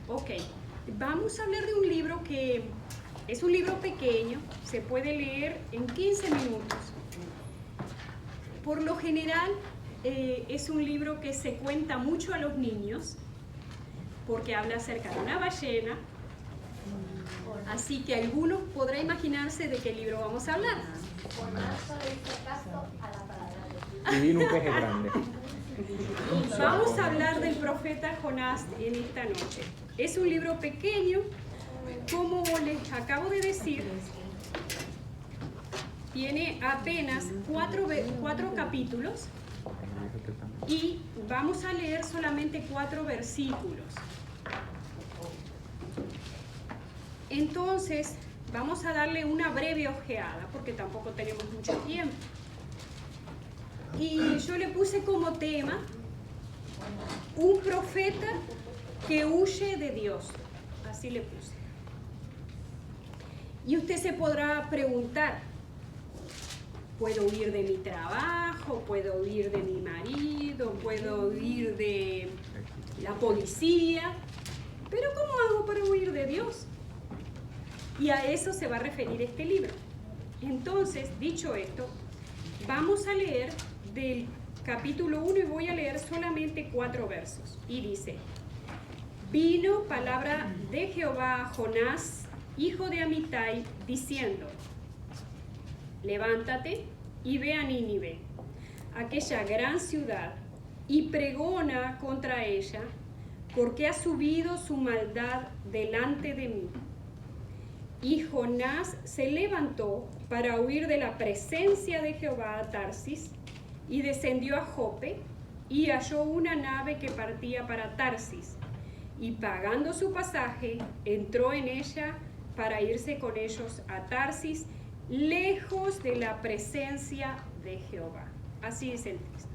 Ok, vamos a hablar de un libro que es un libro pequeño, se puede leer en 15 minutos. Por lo general es un libro que se cuenta mucho a los niños porque habla acerca de una ballena, así que algunos podrán imaginarse de qué libro vamos a hablar. Y vino un peje grande. Vamos a hablar del profeta Jonás en esta noche. Es un libro pequeño, como les acabo de decir, tiene apenas cuatro capítulos y vamos a leer solamente 4 versículos. Entonces, vamos a darle una breve ojeada porque tampoco tenemos mucho tiempo. Y yo le puse como tema un profeta que huye de Dios. Así le puse. Y usted se podrá preguntar, ¿puedo huir de mi trabajo? ¿Puedo huir de mi marido? ¿Puedo huir de la policía? ¿Pero cómo hago para huir de Dios? Y a eso se va a referir este libro. Entonces, dicho esto, vamos a leer del capítulo 1 y voy a leer solamente 4 versos. Y dice: Vino palabra de Jehová a Jonás, hijo de Amitai, diciendo: Levántate y ve a Nínive, aquella gran ciudad, y pregona contra ella, porque ha subido su maldad delante de mí. Y Jonás se levantó para huir de la presencia de Jehová a Tarsis, y descendió a Jope, y halló una nave que partía para Tarsis, y pagando su pasaje, entró en ella para irse con ellos a Tarsis, lejos de la presencia de Jehová. Así es el texto.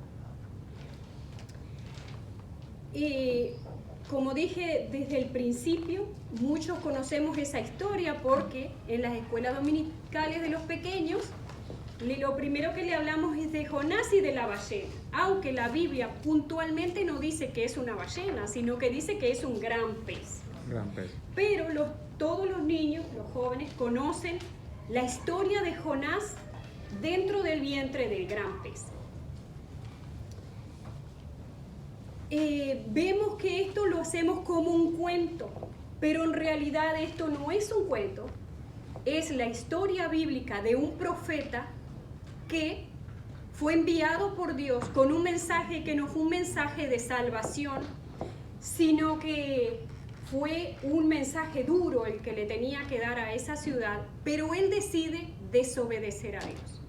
Como dije desde el principio, muchos conocemos esa historia porque en las escuelas dominicales de los pequeños, lo primero que le hablamos es de Jonás y de la ballena, aunque la Biblia puntualmente no dice que es una ballena, sino que dice que es un gran pez. Gran pez. Pero todos los niños, los jóvenes, conocen la historia de Jonás dentro del vientre del gran pez. Vemos que esto lo hacemos como un cuento, pero en realidad esto no es un cuento, es la historia bíblica de un profeta que fue enviado por Dios con un mensaje que no fue un mensaje de salvación, sino que fue un mensaje duro el que le tenía que dar a esa ciudad, pero él decide desobedecer a Dios.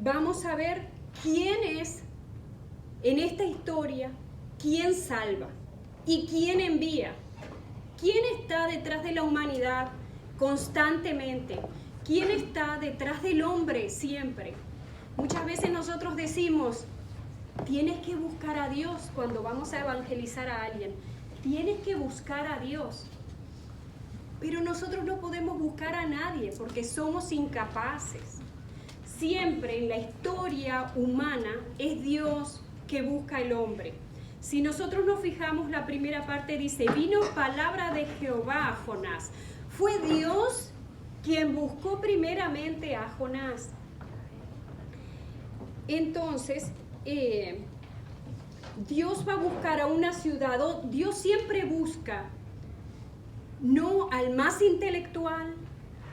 Vamos a ver quién es en esta historia, quién salva y quién envía, quién está detrás de la humanidad constantemente, quién está detrás del hombre siempre. Muchas veces nosotros decimos, tienes que buscar a Dios cuando vamos a evangelizar a alguien, tienes que buscar a Dios. Pero nosotros no podemos buscar a nadie porque somos incapaces. Siempre en la historia humana es Dios que busca al hombre. Si nosotros nos fijamos, la primera parte dice, vino palabra de Jehová a Jonás. Fue Dios quien buscó primeramente a Jonás. Entonces, Dios va a buscar a una ciudad, Dios siempre busca no al más intelectual,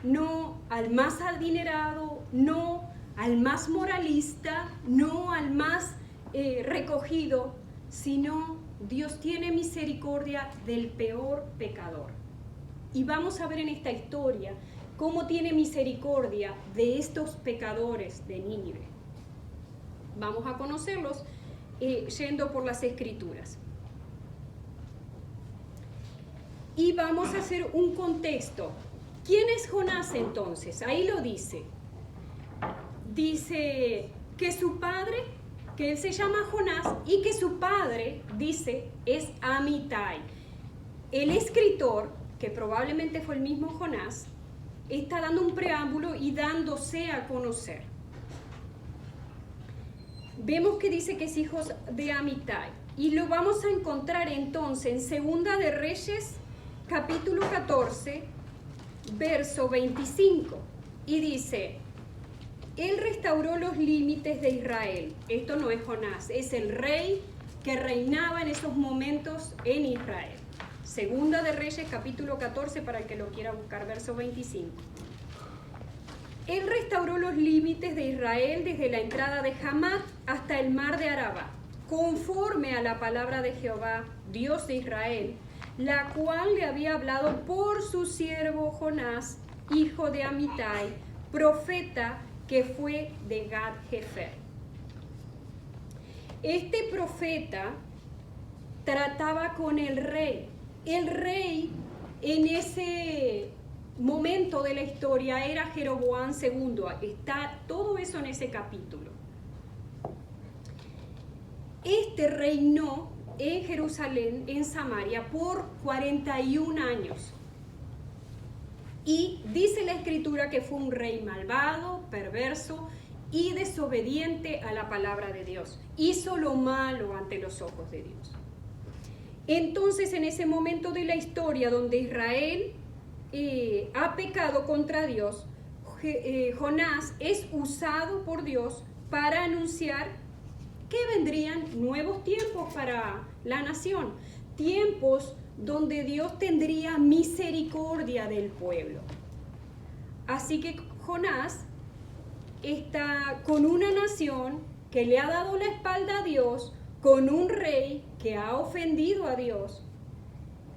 no al más adinerado, no al más moralista, no al más recogido, sino Dios tiene misericordia del peor pecador. Y vamos a ver en esta historia cómo tiene misericordia de estos pecadores de Nínive. Vamos a conocerlos yendo por las Escrituras. Y vamos a hacer un contexto. ¿Quién es Jonás entonces? Ahí lo dice. Dice que su padre, que él se llama Jonás, y que su padre, dice, es Amitai. El escritor, que probablemente fue el mismo Jonás, está dando un preámbulo y dándose a conocer. vemos que dice que es hijos de Amitai. Y lo vamos a encontrar entonces en Segunda de Reyes, capítulo 14, verso 25. Y dice, él restauró los límites de Israel. Esto no es Jonás, es el rey que reinaba en esos momentos en Israel. Segunda de Reyes, capítulo 14, para el que lo quiera buscar, verso 25. Él restauró los límites de Israel desde la entrada de Hamat hasta el mar de Araba, conforme a la palabra de Jehová, Dios de Israel, la cual le había hablado por su siervo Jonás, hijo de Amitai, profeta que fue de Gad-Hefer. Este profeta trataba con el rey. El rey en ese momento de la historia era Jeroboam II. Está todo eso en ese capítulo. Este reinó en Jerusalén, en Samaria, por 41 años. Y dice la Escritura que fue un rey malvado, perverso y desobediente a la palabra de Dios. Hizo lo malo ante los ojos de Dios. Entonces, en ese momento de la historia donde Israel ha pecado contra Dios, Jonás es usado por Dios para anunciar que vendrían nuevos tiempos para la nación, tiempos donde Dios tendría misericordia del pueblo. Así que Jonás está con una nación que le ha dado la espalda a Dios, con un rey que ha ofendido a Dios,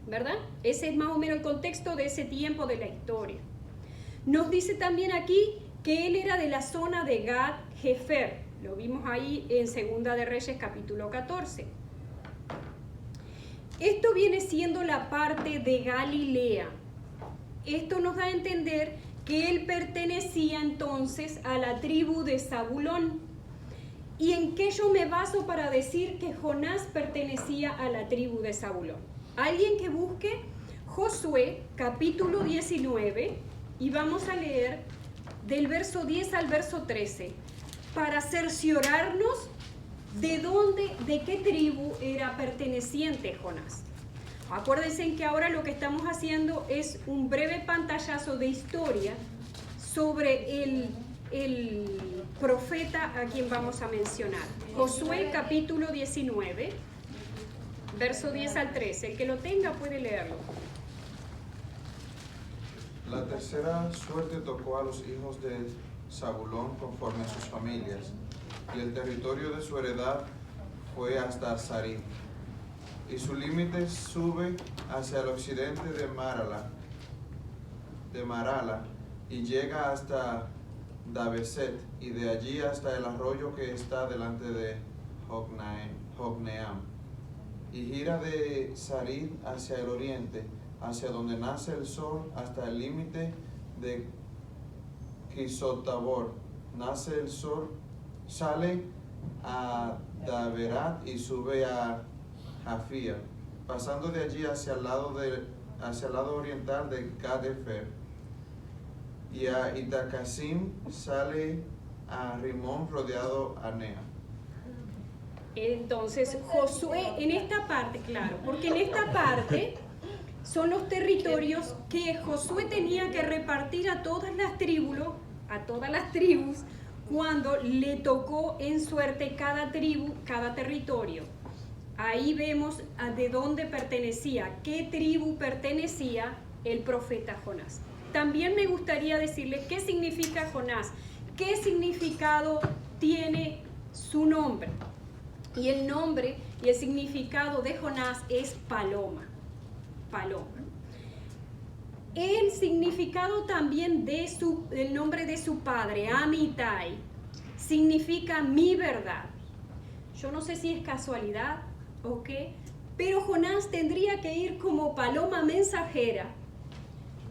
¿verdad? Ese es más o menos el contexto de ese tiempo de la historia. Nos dice también aquí que él era de la zona de Gad-Hefer. Lo vimos ahí en Segunda de Reyes, capítulo 14. Esto viene siendo la parte de Galilea. Esto nos da a entender que él pertenecía entonces a la tribu de Zabulón. ¿Y en qué yo me baso para decir que Jonás pertenecía a la tribu de Zabulón? Alguien que busque Josué, capítulo 19, y vamos a leer del verso 10 al verso 13, para cerciorarnos de qué tribu era perteneciente Jonás. Acuérdense que ahora lo que estamos haciendo es un breve pantallazo de historia sobre el profeta a quien vamos a mencionar. Josué capítulo 19, verso 10 al 13. El que lo tenga puede leerlo. La tercera suerte tocó a los hijos de Zabulón conforme a sus familias, y el territorio de su heredad fue hasta Sarid, y su límite sube hacia el occidente de Marala, y llega hasta Dabeset, y de allí hasta el arroyo que está delante de Jocneam, y gira de Sarid hacia el oriente, hacia donde nace el sol, hasta el límite de Quisotabor. Nace el sol, sale a Daberat y sube a Jafía, pasando de allí hacia el lado oriental de Gad-Hefer, y a Itacasim sale a Rimón rodeado a Nea. Entonces Josué en esta parte, claro, porque en esta parte son los territorios que Josué tenía que repartir a todas las tribus cuando le tocó en suerte cada tribu, cada territorio. Ahí vemos de dónde pertenecía, qué tribu pertenecía el profeta Jonás. También me gustaría decirles qué significa Jonás, qué significado tiene su nombre. Y el nombre y el significado de Jonás es paloma. Paloma. El significado también del nombre de su padre, Amitai, significa mi verdad. Yo no sé si es casualidad o qué, pero Jonás tendría que ir como paloma mensajera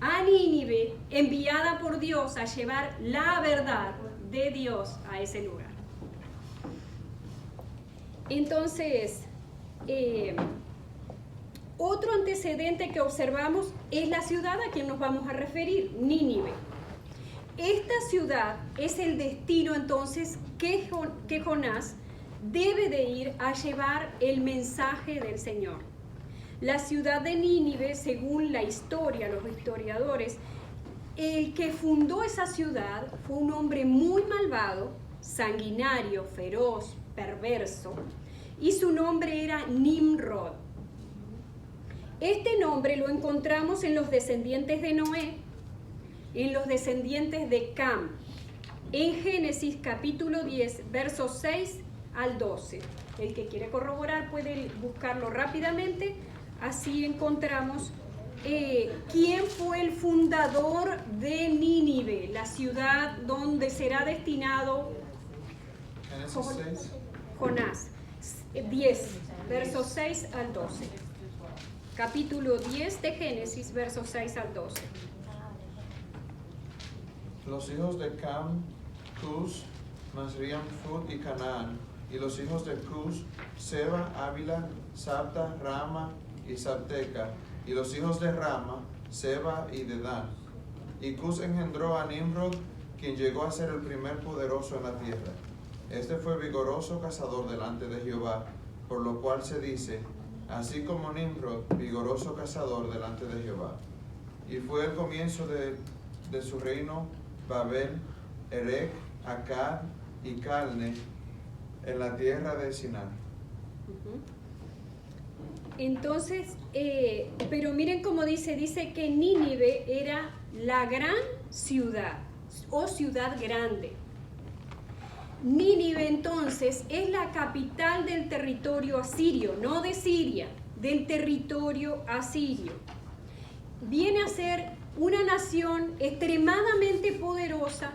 a Nínive, enviada por Dios a llevar la verdad de Dios a ese lugar. Entonces, otro antecedente que observamos es la ciudad a quien nos vamos a referir, Nínive. Esta ciudad es el destino entonces que Jonás debe de ir a llevar el mensaje del Señor. La ciudad de Nínive, según la historia, los historiadores, el que fundó esa ciudad fue un hombre muy malvado, sanguinario, feroz, perverso, y su nombre era Nimrod. Este nombre lo encontramos en los descendientes de Noé, en los descendientes de Cam, en Génesis capítulo 10, versos 6 al 12. El que quiere corroborar puede buscarlo rápidamente, así encontramos quién fue el fundador de Nínive, la ciudad donde será destinado Jonás. 10, versos 6 al 12. Capítulo 10 de Génesis, versos 6 al 12. Los hijos de Cam, Cus, Masriam, Fut y Canaán. Y los hijos de Cus, Seba, Ávila, Sabta, Rama y Sabteca. Y los hijos de Rama, Seba y Dedán. Y Cus engendró a Nimrod, quien llegó a ser el primer poderoso en la tierra. Este fue vigoroso cazador delante de Jehová, por lo cual se dice, así como Nimrod, vigoroso cazador delante de Jehová. Y fue el comienzo de su reino Babel, Erech, Akkad y Calne, en la tierra de Sinar. Entonces, pero miren cómo dice que Nínive era la gran ciudad o ciudad grande. Nínive entonces es la capital del territorio asirio, no de Siria, del territorio asirio. Viene a ser una nación extremadamente poderosa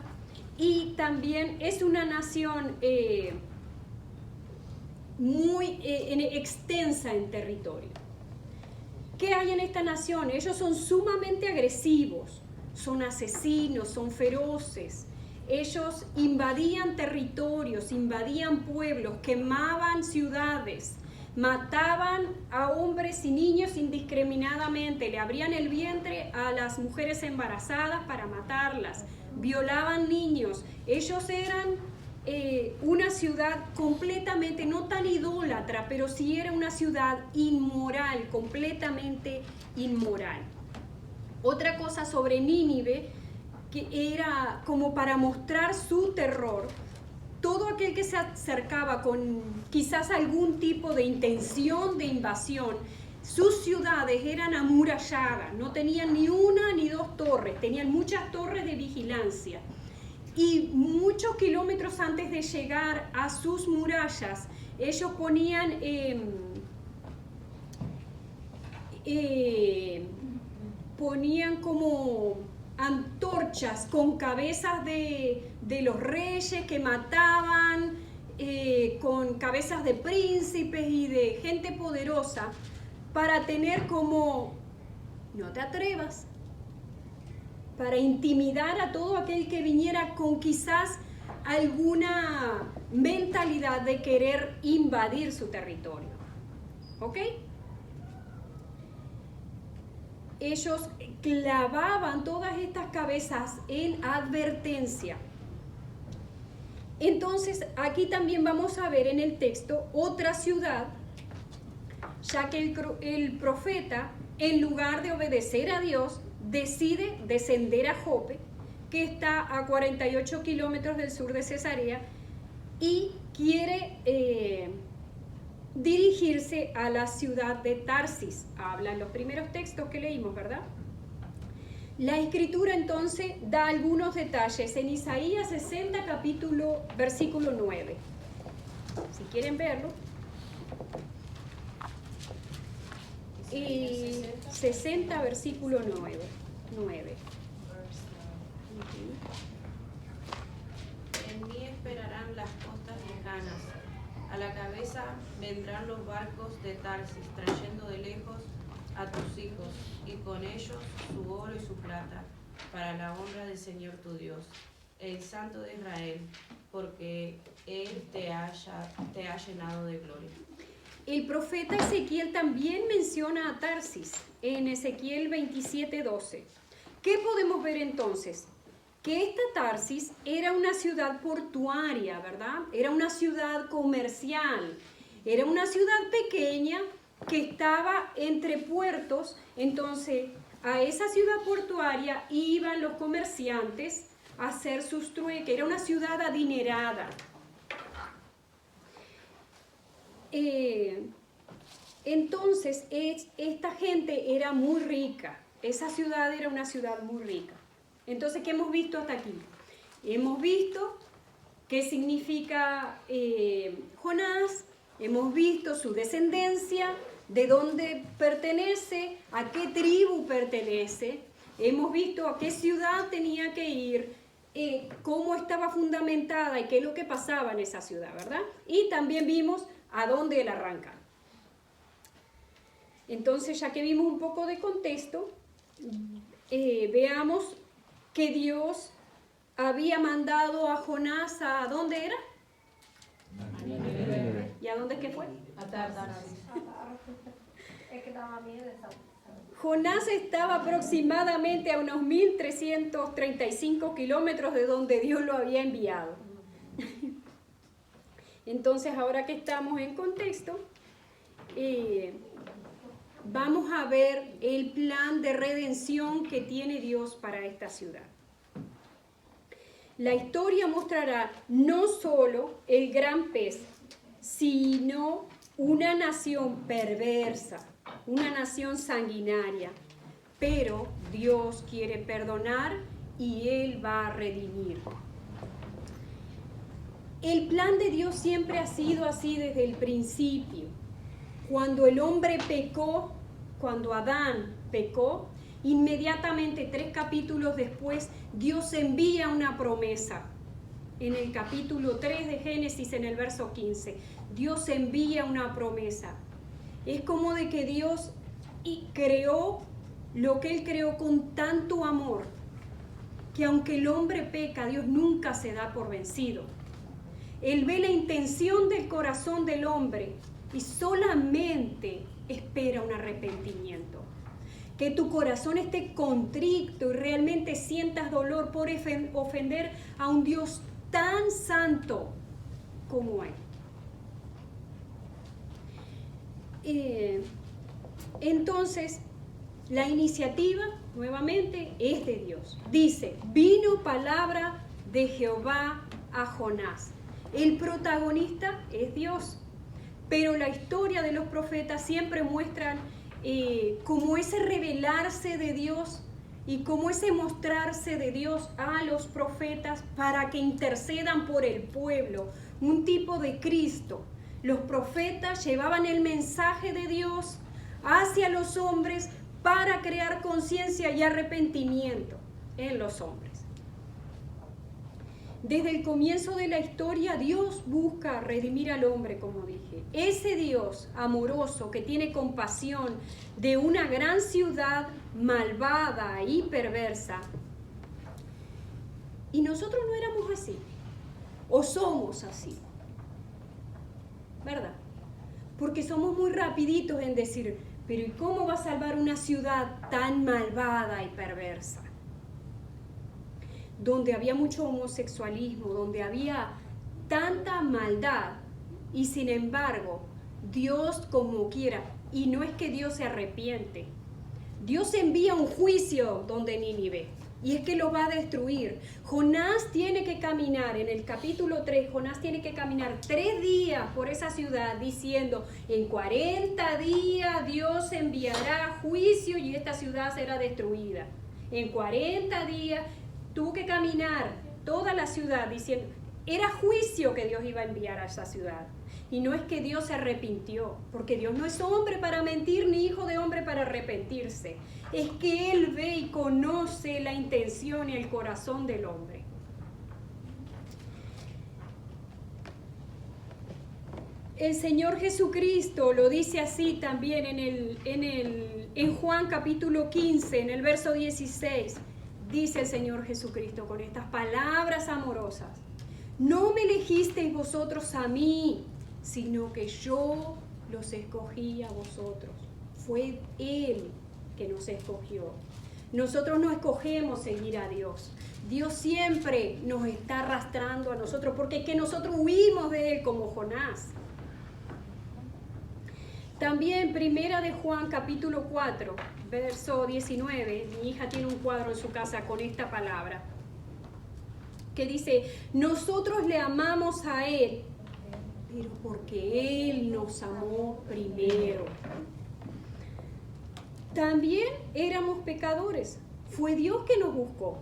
y también es una nación muy extensa en territorio. ¿Qué hay en esta nación? Ellos son sumamente agresivos, son asesinos, son feroces. Ellos invadían territorios, invadían pueblos, quemaban ciudades, mataban a hombres y niños indiscriminadamente, le abrían el vientre a las mujeres embarazadas para matarlas, violaban niños. Ellos eran una ciudad completamente, no tan idólatra, pero sí era una ciudad inmoral, completamente inmoral. Otra cosa sobre Nínive, que era como para mostrar su terror, todo aquel que se acercaba con quizás algún tipo de intención de invasión, sus ciudades eran amuralladas, no tenían ni una ni dos torres, tenían muchas torres de vigilancia. Y muchos kilómetros antes de llegar a sus murallas, ellos ponían como antorchas con cabezas de los reyes que mataban, con cabezas de príncipes y de gente poderosa, para tener como, no te atrevas, para intimidar a todo aquel que viniera con quizás alguna mentalidad de querer invadir su territorio. ¿Ok? Ellos clavaban todas estas cabezas en advertencia. Entonces, aquí también vamos a ver en el texto otra ciudad, ya que el profeta, en lugar de obedecer a Dios, decide descender a Jope, que está a 48 kilómetros del sur de Cesarea, y quiere dirigirse a la ciudad de Tarsis. Hablan los primeros textos que leímos, ¿verdad? La escritura entonces da algunos detalles en Isaías 60, versículo 9. Si quieren verlo. Y 60, versículo 9. En mí esperarán las costas lejanas, a la cabeza vendrán los barcos de Tarsis, trayendo de lejos a tus hijos, y con ellos su oro y su plata, para la honra del Señor tu Dios, el Santo de Israel, porque Él te ha llenado de gloria. El profeta Ezequiel también menciona a Tarsis en Ezequiel 27:12. ¿Qué podemos ver entonces? que esta Tarsis era una ciudad portuaria, ¿verdad? Era una ciudad comercial, era una ciudad pequeña que estaba entre puertos. Entonces a esa ciudad portuaria iban los comerciantes a hacer sus trueques. Era una ciudad adinerada. Entonces esta gente era muy rica. Esa ciudad era una ciudad muy rica. Entonces, ¿qué hemos visto hasta aquí? Hemos visto qué significa Jonás, hemos visto su descendencia, de dónde pertenece, a qué tribu pertenece, hemos visto a qué ciudad tenía que ir, cómo estaba fundamentada y qué es lo que pasaba en esa ciudad, ¿verdad? Y también vimos a dónde él arranca. Entonces, ya que vimos un poco de contexto, veamos que Dios había mandado a Jonás ¿a dónde era? ¿Y a dónde es que fue? A Tarsis. Jonás estaba aproximadamente a unos 1.335 kilómetros de donde Dios lo había enviado. Entonces, ahora que estamos en contexto, vamos a ver el plan de redención que tiene Dios para esta ciudad. La historia mostrará no solo el gran pez, sino una nación perversa, una nación sanguinaria. Pero Dios quiere perdonar y Él va a redimir. El plan de Dios siempre ha sido así desde el principio. Cuando el hombre pecó, cuando Adán pecó, inmediatamente 3 capítulos después, Dios envía una promesa. En el capítulo 3 de Génesis, en el verso 15, Dios envía una promesa. Es como de que Dios creó lo que Él creó con tanto amor, que aunque el hombre peca, Dios nunca se da por vencido. Él ve la intención del corazón del hombre y solamente espera un arrepentimiento. Que tu corazón esté contrito y realmente sientas dolor por ofender a un Dios tan santo como Él. Entonces, la iniciativa, nuevamente, es de Dios. Dice, vino palabra de Jehová a Jonás. El protagonista es Dios. Pero la historia de los profetas siempre muestran como ese revelarse de Dios y como ese mostrarse de Dios a los profetas para que intercedan por el pueblo, un tipo de Cristo. Los profetas llevaban el mensaje de Dios hacia los hombres para crear conciencia y arrepentimiento en los hombres. Desde el comienzo de la historia, Dios busca redimir al hombre, como dije. Ese Dios amoroso que tiene compasión de una gran ciudad malvada y perversa. Y nosotros no éramos así, o somos así, ¿verdad? Porque somos muy rapiditos en decir, pero ¿y cómo va a salvar una ciudad tan malvada y perversa? Donde había mucho homosexualismo, donde había tanta maldad, y sin embargo, Dios como quiera, y no es que Dios se arrepiente, Dios envía un juicio donde Nínive, y es que lo va a destruir. Jonás tiene que caminar, en el capítulo 3, Jonás tiene que caminar 3 días por esa ciudad diciendo, en 40 días Dios enviará juicio y esta ciudad será destruida. En 40 días tuvo que caminar toda la ciudad diciendo, era juicio que Dios iba a enviar a esa ciudad. Y no es que Dios se arrepintió, porque Dios no es hombre para mentir, ni hijo de hombre para arrepentirse. Es que Él ve y conoce la intención y el corazón del hombre. El Señor Jesucristo lo dice así también en Juan capítulo 15, en el verso 16. Dice el Señor Jesucristo con estas palabras amorosas: no me elegisteis vosotros a mí, sino que yo los escogí a vosotros. Fue Él que nos escogió. Nosotros no escogemos seguir a Dios. Dios siempre nos está arrastrando a nosotros porque es que nosotros huimos de Él como Jonás. También Primera de Juan capítulo 4, verso 19, mi hija tiene un cuadro en su casa con esta palabra, que dice, nosotros le amamos a Él, pero porque Él nos amó primero. También éramos pecadores, fue Dios que nos buscó.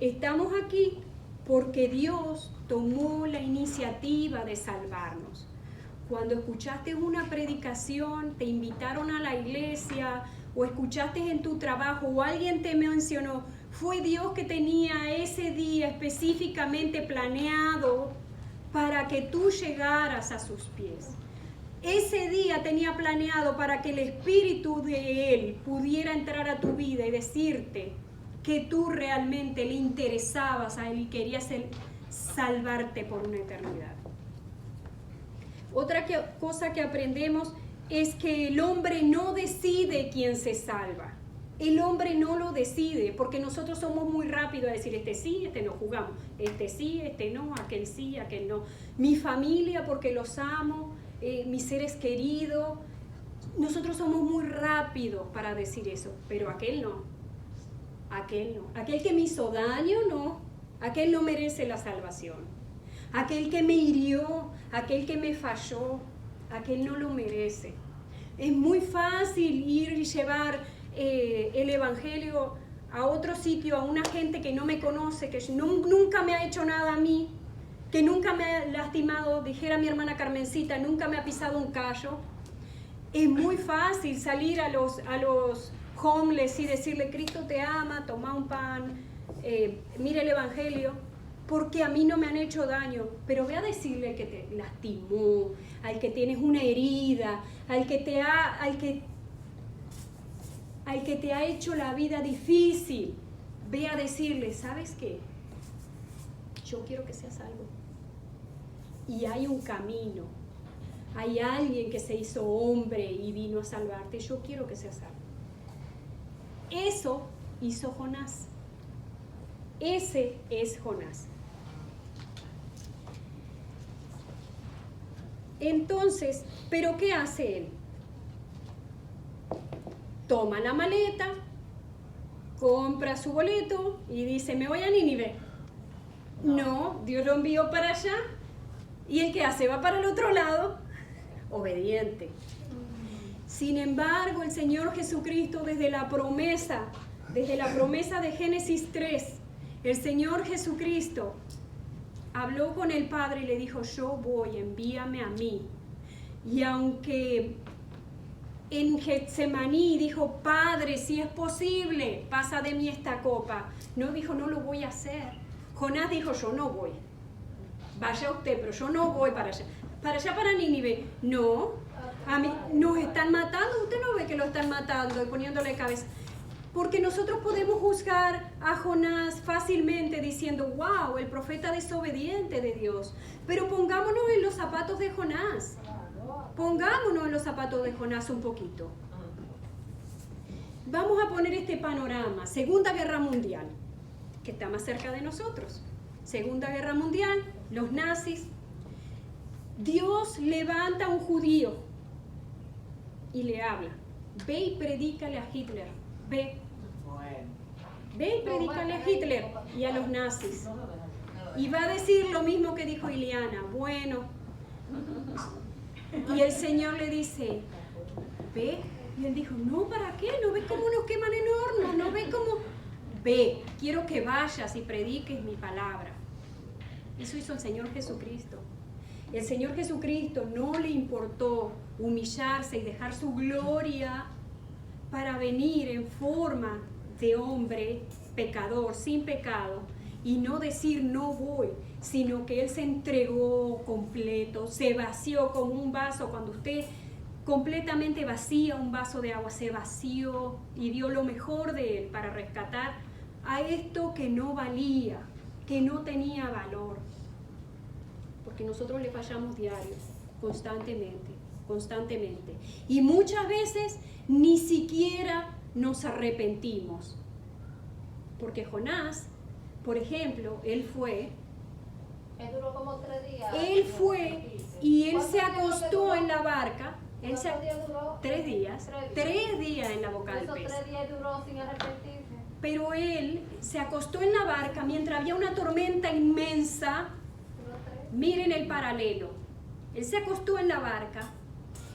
Estamos aquí porque Dios tomó la iniciativa de salvarnos. Cuando escuchaste una predicación, te invitaron a la iglesia, o escuchaste en tu trabajo, o alguien te mencionó, fue Dios que tenía ese día específicamente planeado para que tú llegaras a sus pies. Ese día tenía planeado para que el Espíritu de Él pudiera entrar a tu vida y decirte que tú realmente le interesabas a Él y querías salvarte por una eternidad. Otra cosa que aprendemos es que el hombre no decide quién se salva. El hombre no lo decide, porque nosotros somos muy rápidos a decir, este sí, este no, jugamos. Este sí, este no, aquel sí, aquel no. Mi familia porque los amo, mis seres queridos. Nosotros somos muy rápidos para decir eso, pero aquel no. Aquel no. Aquel que me hizo daño, no. Aquel no merece la salvación. Aquel que me hirió, aquel que me falló, aquel no lo merece. Es muy fácil ir y llevar el evangelio a otro sitio, a una gente que no me conoce, que nunca me ha hecho nada a mí, que nunca me ha lastimado, dijera mi hermana Carmencita, nunca me ha pisado un callo. Es muy fácil salir a los homeless y decirle, Cristo te ama, toma un pan, mire el evangelio. Porque a mí no me han hecho daño, pero ve a decirle al que te lastimó, al que tienes una herida, al que te ha hecho la vida difícil. Ve a decirle, ¿sabes qué? Yo quiero que seas salvo. Y hay un camino, hay alguien que se hizo hombre y vino a salvarte. Yo quiero que seas salvo. Eso hizo Jonás. Ese es Jonás. Entonces, ¿pero qué hace él? Toma la maleta, compra su boleto y dice, me voy a Nínive. No, Dios lo envió para allá. ¿Y el que hace? Va para el otro lado, obediente. Sin embargo, el Señor Jesucristo, desde la promesa de Génesis 3, el Señor Jesucristo habló con el Padre y le dijo, yo voy, envíame a mí. Y aunque en Getsemaní dijo, Padre, si es posible, pasa de mí esta copa. No dijo, no lo voy a hacer. Jonás dijo, yo no voy. Vaya usted, pero yo no voy para allá. Para Nínive. No, a mí nos están matando. Usted no ve que lo están matando y poniéndole cabeza. Porque nosotros podemos juzgar a Jonás fácilmente diciendo, wow, el profeta desobediente de Dios. Pero pongámonos en los zapatos de Jonás. Pongámonos en los zapatos de Jonás un poquito. Vamos a poner este panorama. Segunda Guerra Mundial, que está más cerca de nosotros. Segunda Guerra Mundial, los nazis. Dios levanta a un judío y le habla. Ve y predícale a Hitler. Ve y predícale a Hitler y a los nazis. Y va a decir lo mismo que dijo Ileana. Bueno. Y el Señor le dice, ve. Y él dijo, no, ¿para qué? ¿No ves cómo nos queman en horno? ¿No ves cómo? Ve, quiero que vayas y prediques mi palabra. Eso hizo el Señor Jesucristo. El Señor Jesucristo no le importó humillarse y dejar su gloria para venir en forma de hombre pecador, sin pecado, y no decir no voy, sino que Él se entregó completo, se vació como un vaso. Cuando usted completamente vacía un vaso de agua, se vació y dio lo mejor de Él para rescatar a esto que no valía, que no tenía valor. Porque nosotros le fallamos diario, constantemente. Y muchas veces ni siquiera nos arrepentimos. Porque Jonás, por ejemplo, él fue duró como 3 días. y él se acostó en la barca. ¿Cuántos días duró? 3 días. 3 días en la boca del Esos pez. 3 días duró sin arrepentirse. Pero él se acostó en la barca mientras había una tormenta inmensa. Duró 3. Miren el paralelo. Él se acostó en la barca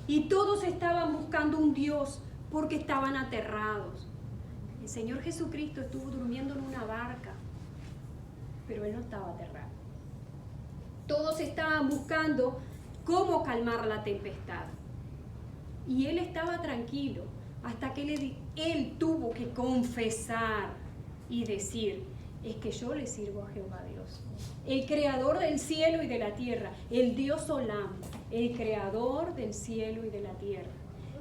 y todos estaban buscando un Dios porque estaban aterrados. El Señor Jesucristo estuvo durmiendo en una barca, pero Él no estaba aterrado. Todos estaban buscando cómo calmar la tempestad. Y Él estaba tranquilo hasta que Él tuvo que confesar y decir, es que yo le sirvo a Jehová Dios, el creador del cielo y de la tierra, el Dios Olam, el creador del cielo y de la tierra.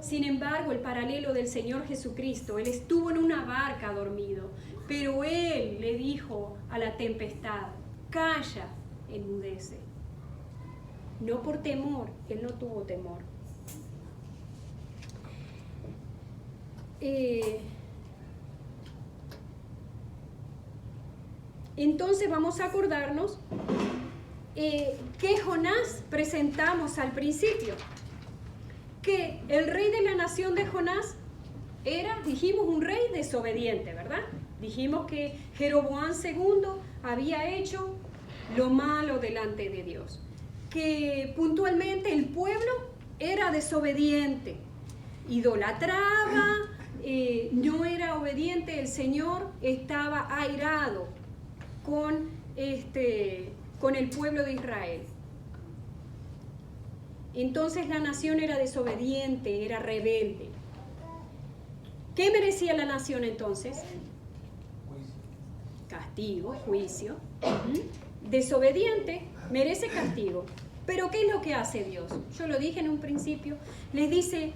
Sin embargo, el paralelo del Señor Jesucristo, Él estuvo en una barca dormido, pero Él le dijo a la tempestad, calla, enmudece. No por temor, Él no tuvo temor. Entonces vamos a acordarnos que Jonás presentamos al principio, que el rey de la nación de Jonás era, dijimos, un rey desobediente, ¿verdad? Dijimos que Jeroboam II había hecho lo malo delante de Dios, que puntualmente el pueblo era desobediente, idolatraba, no era obediente, el Señor estaba airado con el pueblo de Israel. Entonces la nación era desobediente, era rebelde. ¿Qué merecía la nación entonces? Castigo, juicio. Desobediente merece castigo. Pero ¿qué es lo que hace Dios? Yo lo dije en un principio. Les dice,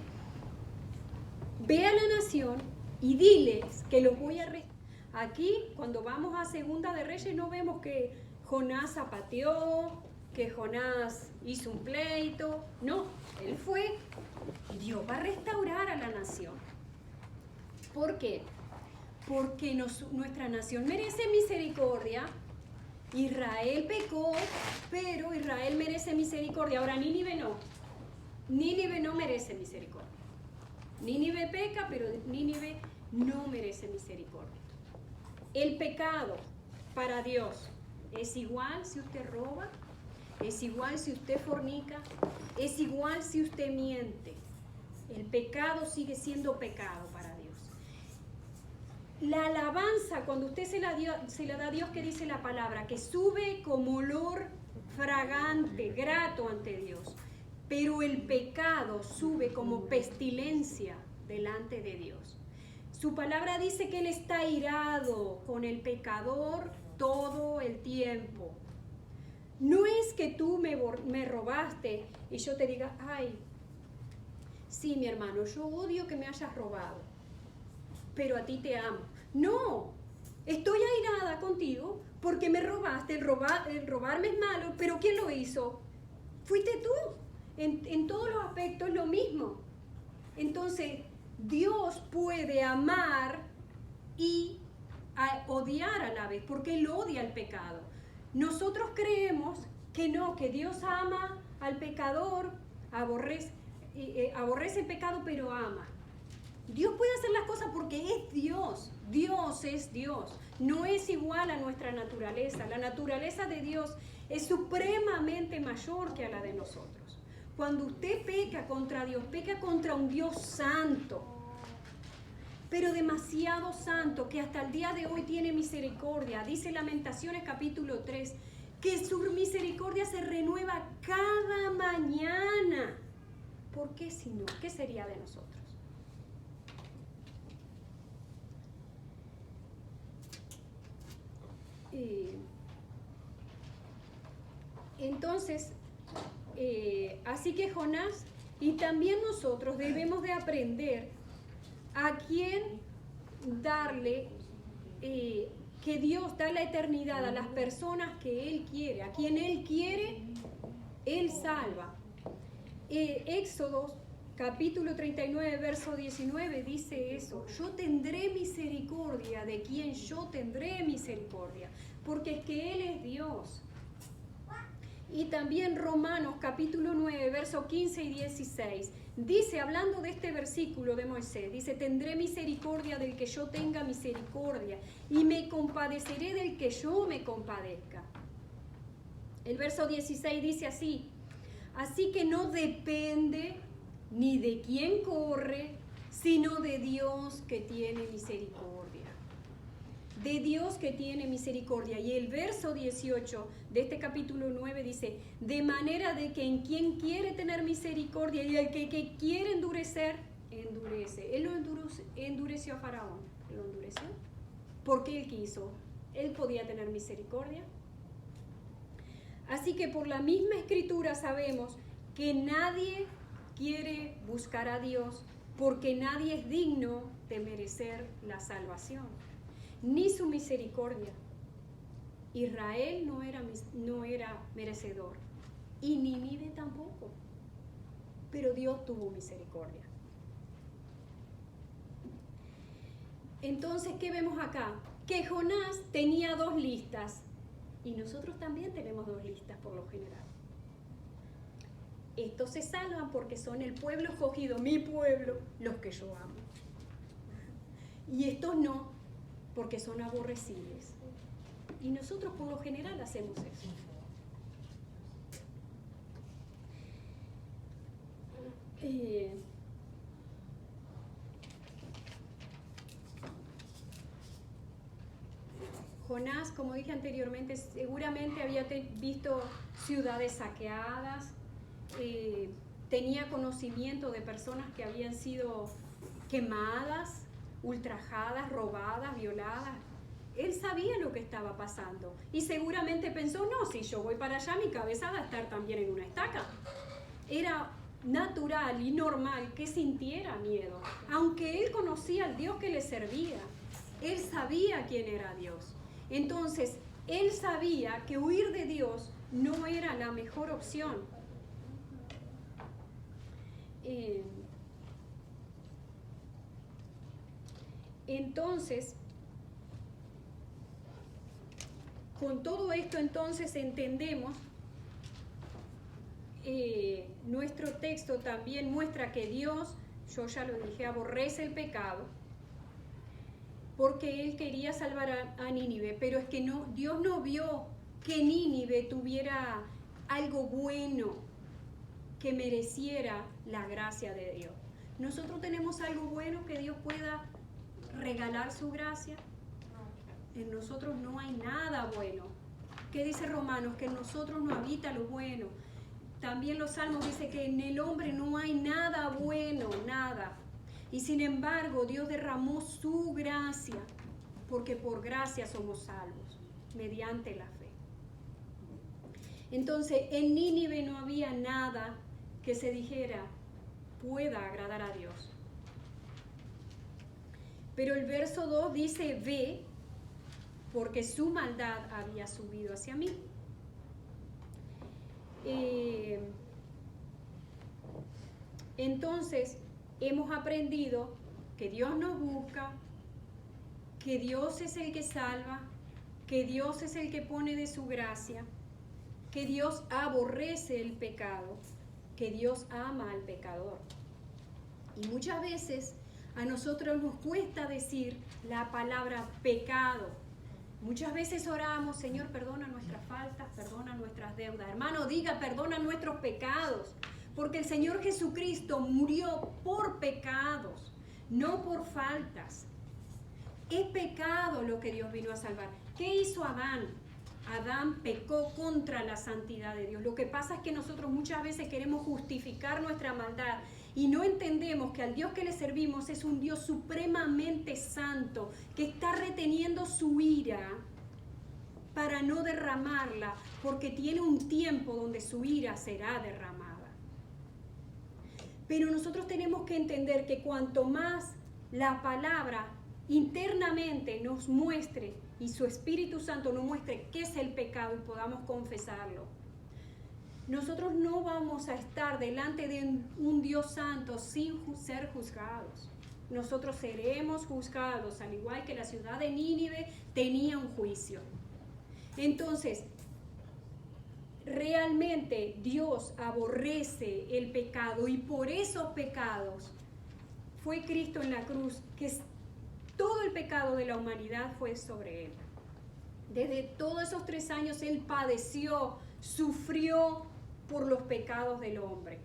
ve a la nación y diles que los voy a arrestar. Aquí, cuando vamos a Segunda de Reyes, no vemos que Jonás zapateó, que Jonás hizo un pleito. No, él fue. Dios va a restaurar a la nación. ¿Por qué? Porque nuestra nación merece misericordia. Israel pecó, pero Israel merece misericordia. Ahora Nínive no. Nínive no merece misericordia. Nínive peca, pero Nínive no merece misericordia. El pecado para Dios es igual si usted roba, es igual si usted fornica, es igual si usted miente. El pecado sigue siendo pecado para Dios. La alabanza, cuando usted se la da a Dios, que dice la palabra, que sube como olor fragante, grato ante Dios. Pero el pecado sube como pestilencia delante de Dios. Su palabra dice que Él está irado con el pecador todo el tiempo. No es que tú me robaste y yo te diga, ay, sí, mi hermano, yo odio que me hayas robado, pero a ti te amo. No, estoy airada contigo porque me robaste, el robarme es malo, pero ¿quién lo hizo? Fuiste tú. En todos los aspectos lo mismo. Entonces, Dios puede amar y odiar a la vez, porque Él odia el pecado. Nosotros creemos que no, que Dios ama al pecador, aborrece el pecado, pero ama. Dios puede hacer las cosas porque es Dios. Dios es Dios. No es igual a nuestra naturaleza. La naturaleza de Dios es supremamente mayor que a la de nosotros. Cuando usted peca contra Dios, peca contra un Dios santo, pero demasiado santo, que hasta el día de hoy tiene misericordia. Dice Lamentaciones capítulo 3, que su misericordia se renueva cada mañana. ¿Por qué si no? ¿Qué sería de nosotros? Entonces, así que Jonás y también nosotros debemos de aprender a quién darle, que Dios da la eternidad a las personas que Él quiere. A quien Él quiere, Él salva. Éxodo capítulo 39, verso 19, dice eso. Yo tendré misericordia de quien yo tendré misericordia, porque es que Él es Dios. Y también Romanos capítulo 9, verso 15 y 16, dice, hablando de este versículo de Moisés, dice, tendré misericordia del que yo tenga misericordia y me compadeceré del que yo me compadezca. El verso 16 dice así que no depende ni de quién corre, sino de Dios que tiene misericordia. De Dios que tiene misericordia. Y el verso 18 de este capítulo 9 dice, de manera de que en quien quiere tener misericordia y el que quiere endurecer, endurece. Él lo endureció a Faraón. ¿Lo endureció? Porque él quiso. Él podía tener misericordia. Así que por la misma escritura sabemos que nadie quiere buscar a Dios porque nadie es digno de merecer la salvación, ni su misericordia. Israel no era merecedor y Nínive tampoco, pero Dios tuvo misericordia. Entonces, ¿qué vemos acá? Que Jonás tenía 2 listas y nosotros también tenemos 2 listas por lo general. Estos se salvan porque son el pueblo escogido, mi pueblo, los que yo amo. Y estos no, porque son aborrecibles. Y nosotros por lo general hacemos eso. Jonás, como dije anteriormente, seguramente había visto ciudades saqueadas, tenía conocimiento de personas que habían sido quemadas, ultrajadas, robadas, violadas. Él sabía lo que estaba pasando y seguramente pensó, no, si yo voy para allá mi cabeza va a estar también en una estaca. Era natural y normal que sintiera miedo, aunque él conocía al Dios que le servía. Él sabía quién era Dios. Entonces, él sabía que huir de Dios no era la mejor opción. Entonces, con todo esto entonces entendemos, nuestro texto también muestra que Dios, yo ya lo dije, aborrece el pecado, porque Él quería salvar a Nínive, pero es que no, Dios no vio que Nínive tuviera algo bueno que mereciera la gracia de Dios. Nosotros tenemos algo bueno que Dios pueda regalar su gracia. En nosotros no hay nada bueno. ¿Qué dice Romanos? Que en nosotros no habita lo bueno. También los Salmos dice que en el hombre no hay nada bueno, nada. Y sin embargo, Dios derramó su gracia, porque por gracia somos salvos, mediante la fe. Entonces, en Nínive no había nada que se dijera pueda agradar a Dios. Pero el verso 2 dice, ve, porque su maldad había subido hacia mí. Entonces, hemos aprendido que Dios nos busca, que Dios es el que salva, que Dios es el que pone de su gracia, que Dios aborrece el pecado, que Dios ama al pecador. Y muchas veces a nosotros nos cuesta decir la palabra pecado. Muchas veces oramos, Señor, perdona nuestras faltas, perdona nuestras deudas. Hermano, diga, perdona nuestros pecados, porque el Señor Jesucristo murió por pecados, no por faltas. Es pecado lo que Dios vino a salvar. ¿Qué hizo Adán? Adán pecó contra la santidad de Dios. Lo que pasa es que nosotros muchas veces queremos justificar nuestra maldad y no entendemos que al Dios que le servimos es un Dios supremamente santo, que está reteniendo su ira para no derramarla, porque tiene un tiempo donde su ira será derramada. Pero nosotros tenemos que entender que cuanto más la palabra internamente nos muestre y su Espíritu Santo nos muestre qué es el pecado y podamos confesarlo, Nosotros no vamos a estar delante de un Dios santo sin ser juzgados. Nosotros seremos juzgados, al igual que la ciudad de Nínive tenía un juicio. Entonces, realmente Dios aborrece el pecado y por esos pecados fue Cristo en la cruz, que todo el pecado de la humanidad fue sobre Él. Desde todos esos 3 años Él padeció, sufrió por los pecados del hombre.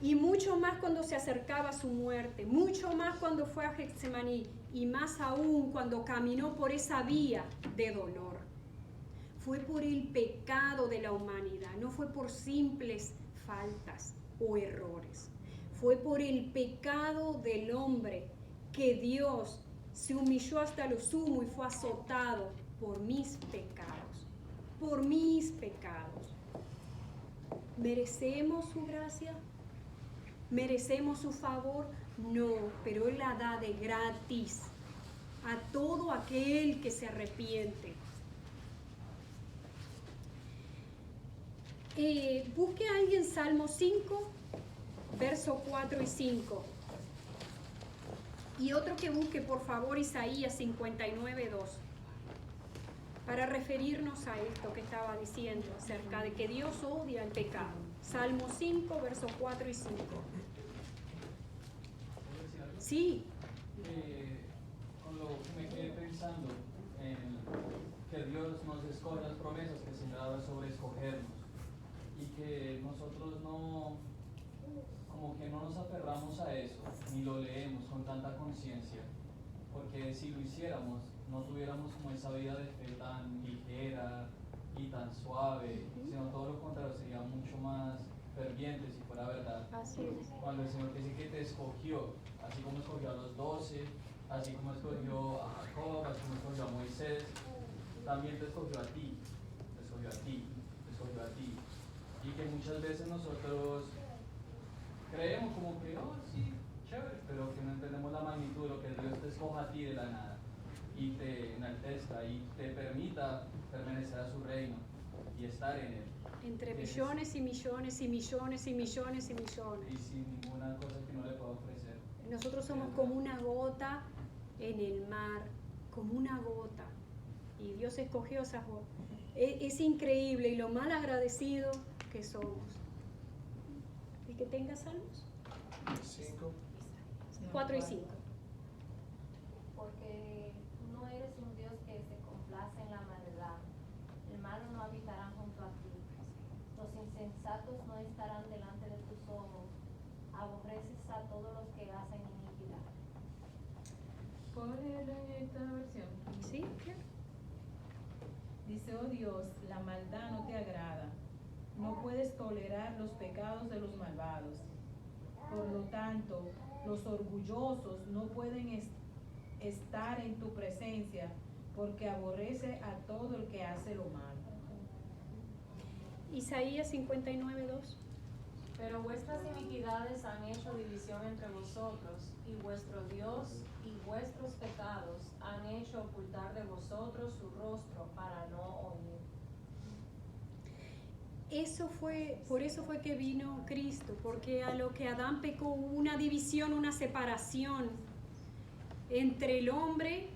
Y mucho más cuando se acercaba a su muerte, mucho más cuando fue a Getsemaní y más aún cuando caminó por esa vía de dolor. Fue por el pecado de la humanidad, no fue por simples faltas o errores. Fue por el pecado del hombre que Dios se humilló hasta lo sumo y fue azotado por mis pecados. Por mis pecados. ¿Merecemos su gracia? ¿Merecemos su favor? No, pero Él la da de gratis a todo aquel que se arrepiente. Busque a alguien Salmo 5, verso 4 y 5. Y otro que busque, por favor, Isaías 59, 2. Para referirnos a esto que estaba diciendo acerca de que Dios odia el pecado. Salmo 5, versos 4 y 5. Sí. Con lo que me quedé pensando en que Dios nos escoge las promesas que se daba sobre escogernos y que nosotros no, como que no nos aferramos a eso, ni lo leemos con tanta conciencia, porque si lo hiciéramos, no tuviéramos como esa vida de fe tan ligera y tan suave, sino todo lo contrario, sería mucho más ferviente si fuera verdad. Así es. Cuando el Señor dice que te escogió, así como escogió a los 12, así como escogió a Jacob, así como escogió a Moisés, también te escogió a ti, te escogió a ti, te escogió a ti. Y que muchas veces nosotros creemos como que, oh sí, chévere, pero que no entendemos la magnitud de lo que Dios te escoja a ti de la nada y te enaltezca y te permita permanecer a su reino y estar en él. Entre millones y millones y millones y millones y millones. Y sin ninguna cosa que no le pueda ofrecer. Nosotros somos como una gota en el mar, como una gota. Y Dios escogió esa gota. Es increíble y lo mal agradecido que somos. El que tenga salmos. 5. 4 y 5. Porque tú no eres un Dios que se complace en la maldad. El malo no habitará junto a ti. Los insensatos no estarán delante de tus ojos. Aborreces a todos los que hacen iniquidad. ¿Puedo leerlo en esta versión? ¿Sí? Dice, oh Dios, la maldad no te agrada. No puedes tolerar los pecados de los malvados. Por lo tanto, los orgullosos no pueden estar en tu presencia, porque aborrece a todo el que hace lo malo. Isaías 59, 2. Pero vuestras iniquidades han hecho división entre vosotros, y vuestro Dios y vuestros pecados han hecho ocultar de vosotros su rostro para no oír. Por eso fue que vino Cristo, porque a lo que Adán pecó hubo una división, una separación entre el hombre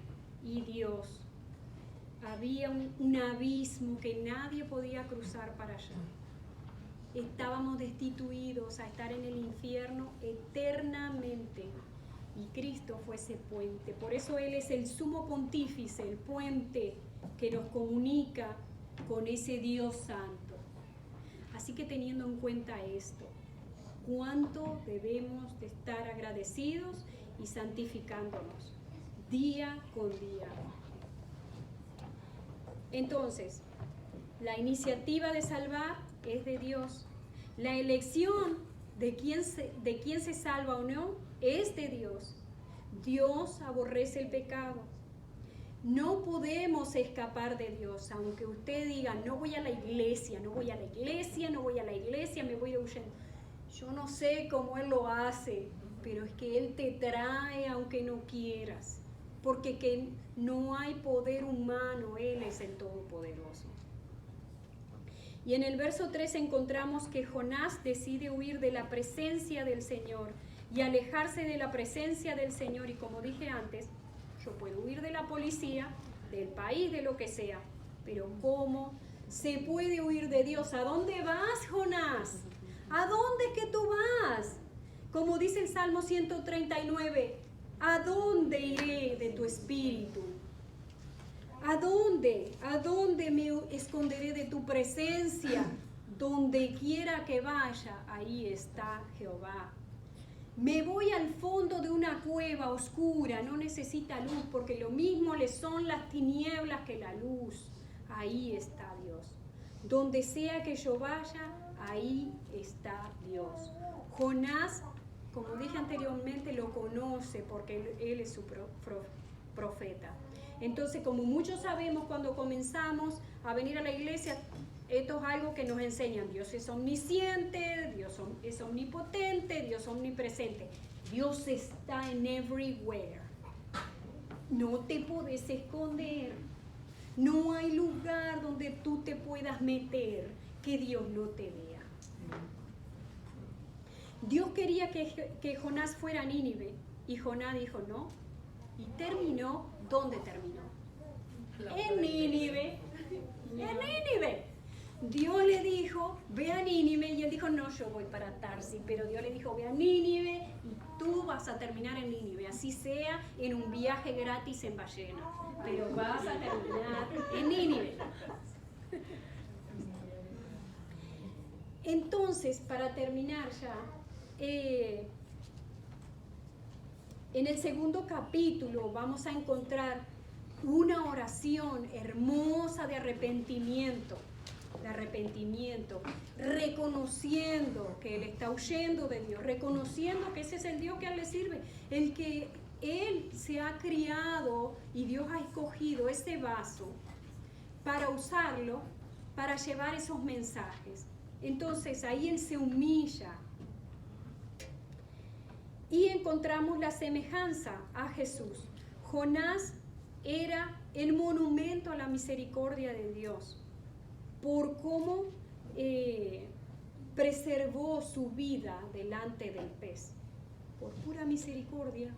y Dios. Había un abismo que nadie podía cruzar para allá. Estábamos destituidos a estar en el infierno eternamente. Y Cristo fue ese puente. Por eso Él es el sumo pontífice, el puente que nos comunica con ese Dios santo. Así que teniendo en cuenta esto, cuánto debemos de estar agradecidos y santificándonos día con día. Entonces, la iniciativa de salvar es de Dios. La elección de quién se salva o no es de Dios. Dios aborrece el pecado. No podemos escapar de Dios, aunque usted diga, no voy a la iglesia, no voy a la iglesia, no voy a la iglesia, me voy huyendo. Yo no sé cómo Él lo hace, pero es que Él te trae aunque no quieras, porque que no hay poder humano, Él es el Todopoderoso. Y en el verso 3 encontramos que Jonás decide huir de la presencia del Señor y alejarse de la presencia del Señor. Y como dije antes, yo puedo huir de la policía, del país, de lo que sea, pero ¿cómo se puede huir de Dios? ¿A dónde vas, Jonás? ¿A dónde que tú vas? Como dice el Salmo 139, ¿a dónde iré de tu espíritu? ¿A dónde? ¿A dónde me esconderé de tu presencia? Donde quiera que vaya, ahí está Jehová. Me voy al fondo de una cueva oscura, no necesita luz, porque lo mismo le son las tinieblas que la luz. Ahí está Dios. Donde sea que yo vaya, ahí está Dios. Jonás, como dije anteriormente, lo conoce porque él es su profeta. Entonces, como muchos sabemos, cuando comenzamos a venir a la iglesia, esto es algo que nos enseñan. Dios es omnisciente, Dios es omnipotente, Dios es omnipresente. Dios está en everywhere. No te puedes esconder. No hay lugar donde tú te puedas meter que Dios no te vea. Dios quería que Jonás fuera a Nínive y Jonás dijo no. Y terminó, ¿dónde terminó? En Nínive. En Nínive. Dios le dijo, ve a Nínive, y él dijo, no, yo voy para Tarsis, pero Dios le dijo, ve a Nínive y tú vas a terminar en Nínive, así sea en un viaje gratis en ballena, pero vas a terminar en Nínive. Entonces, para terminar ya, en el segundo capítulo vamos a encontrar una oración hermosa de arrepentimiento, reconociendo que él está huyendo de Dios, reconociendo que ese es el Dios que a él le sirve, el que él se ha criado y Dios ha escogido ese vaso para usarlo, para llevar esos mensajes. Entonces ahí él se humilla y encontramos la semejanza a Jesús. Jonás era el monumento a la misericordia de Dios por cómo preservó su vida delante del pez. Por pura misericordia,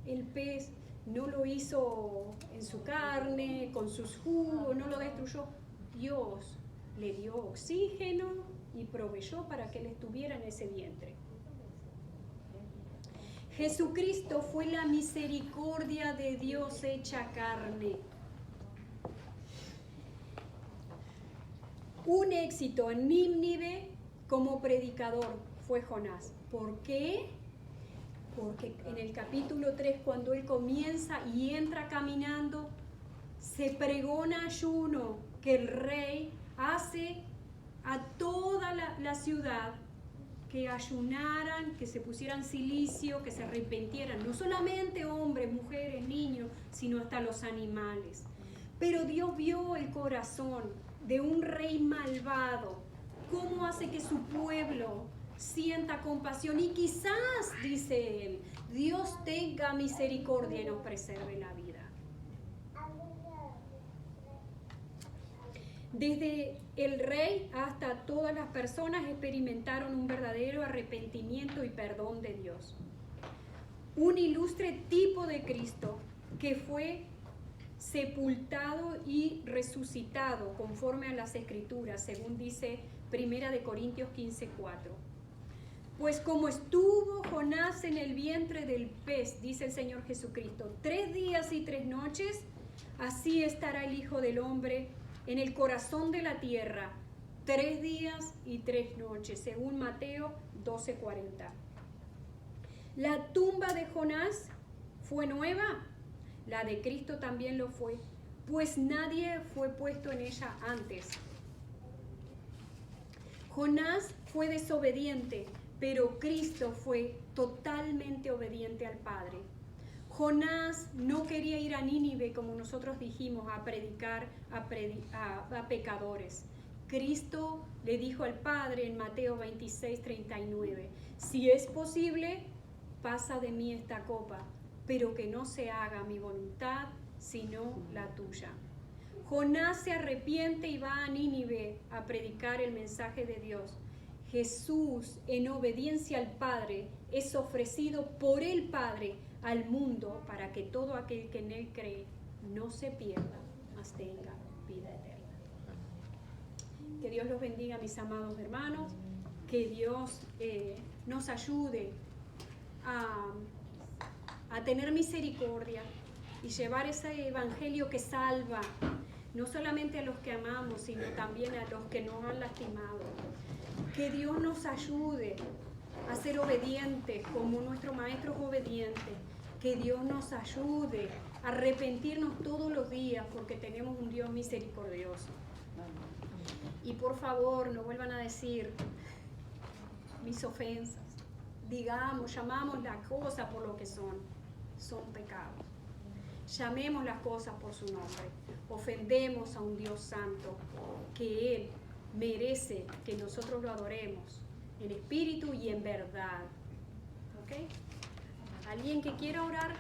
el pez no lo hizo en su carne, con sus jugos, no lo destruyó. Dios le dio oxígeno y proveyó para que él estuviera en ese vientre. Jesucristo fue la misericordia de Dios hecha carne. Un éxito en Nínive como predicador fue Jonás. ¿Por qué? Porque en el capítulo 3, cuando él comienza y entra caminando, se pregona ayuno que el rey hace a toda la ciudad, que ayunaran, que se pusieran cilicio, que se arrepintieran, no solamente hombres, mujeres, niños, sino hasta los animales. Pero Dios vio el corazón de un rey malvado, cómo hace que su pueblo sienta compasión y quizás, dice él, Dios tenga misericordia y nos preserve la vida. Desde el rey hasta todas las personas experimentaron un verdadero arrepentimiento y perdón de Dios. Un ilustre tipo de Cristo que fue sepultado y resucitado conforme a las Escrituras, según dice 1 Corintios 15:4. Pues como estuvo Jonás en el vientre del pez, dice el Señor Jesucristo, 3 días y 3 noches, así estará el Hijo del Hombre en el corazón de la tierra, 3 días y 3 noches, según Mateo 12:40. La tumba de Jonás fue nueva, la de Cristo también lo fue, pues nadie fue puesto en ella antes. Jonás fue desobediente, pero Cristo fue totalmente obediente al Padre. Jonás no quería ir a Nínive, como nosotros dijimos, a predicar a pecadores. Cristo le dijo al Padre en Mateo 26:39, si es posible, pasa de mí esta copa, pero que no se haga mi voluntad, sino la tuya. Jonás se arrepiente y va a Nínive a predicar el mensaje de Dios. Jesús, en obediencia al Padre, es ofrecido por el Padre al mundo para que todo aquel que en Él cree no se pierda, mas tenga vida eterna. Que Dios los bendiga, mis amados hermanos. Que Dios nos ayude a tener misericordia y llevar ese evangelio que salva, no solamente a los que amamos, sino también a los que nos han lastimado. Que Dios nos ayude a ser obedientes como nuestro Maestro es obediente. Que Dios nos ayude a arrepentirnos todos los días porque tenemos un Dios misericordioso. Y por favor, no vuelvan a decir mis ofensas. Digamos, llamamos las cosas por lo que son pecados. Llamemos las cosas por su nombre. Ofendemos a un Dios santo, que Él merece que nosotros lo adoremos en espíritu y en verdad. ¿Ok? ¿Alguien que quiera orar?